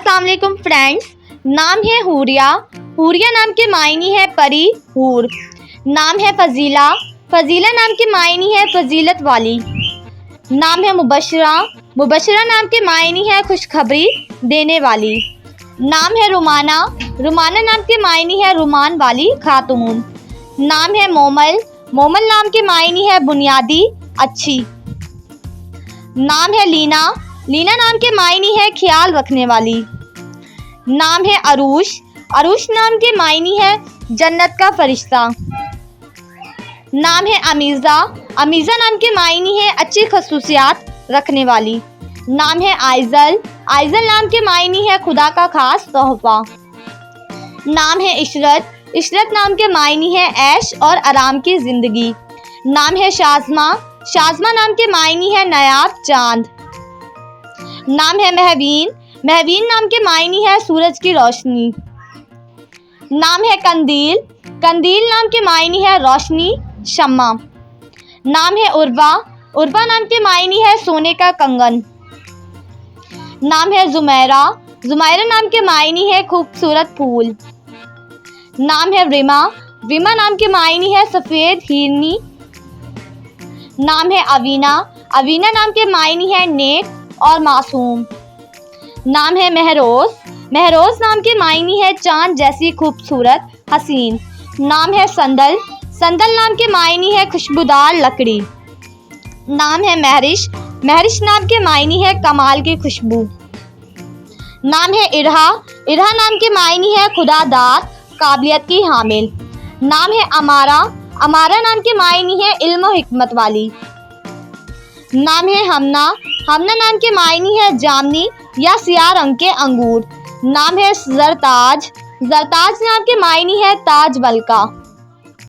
अस्सलाम वालेकुम फ्रेंड्स। नाम है हूरिया। हूरिया नाम के मायनी है परी, हूर। नाम है फ़ज़ीला। फ़ज़ीला नाम के मायनी है फजीलत वाली। नाम है मुबशरा। मुबशरा नाम के मायनी है खुशखबरी देने वाली। नाम है रुमाना। रुमाना नाम के मायनी है रुमान वाली खातून। नाम है मोमल। मोमल नाम के मायनी है बुनियादी, अच्छी। नाम है लीना। लीना नाम के मायनी है ख्याल रखने वाली। नाम है अरूश। अरूश नाम के मायनी है जन्नत का फरिश्ता। नाम है अमीज़ा। अमीज़ा नाम के मायनी है अच्छी खसूसियात रखने वाली। नाम है आइज़ल। आइज़ल नाम के मायनी है खुदा का खास तोहफा। नाम है इशरत। इशरत नाम के मायनी है ऐश और आराम की ज़िंदगी। नाम है शाज़मा। शाज़मा नाम के मायनी है नायाब चांद। नाम है महवीन। महवीन नाम के मायनी है सूरज की रोशनी। नाम है कंदील। कंदील नाम के मायनी है रोशनी, शम्मा। नाम है उर्वा। उर्वा नाम के मायनी है सोने का कंगन। नाम है जुमैरा। जुमैरा नाम के मायनी है खूबसूरत फूल। नाम है रिमा। रिमा नाम के मायनी है सफ़ेद हिरनी। नाम है अवीना। अवीना नाम के मायनी है नेक और मासूम। नाम है महरोज़। महरोज़ नाम के मायनी है चांद जैसी खूबसूरत हसीन। नाम है संदल। संदल नाम के मायनी है खुशबूदार लकड़ी। नाम है महरिश। महरिश नाम के मायनी है कमाल की खुशबू। नाम है इरहा। इरहा नाम के मायनी है खुदादार, काबिलियत की हामिल। नाम है अमारा। अमारा नाम के मायनी है इल्म और हिकमत वाली। नाम है हमना। हमना नाम के मायनी है जामनी या सियाह रंग के अंगूर। नाम है जरताज। जरताज नाम के मायनी है ताज बल का।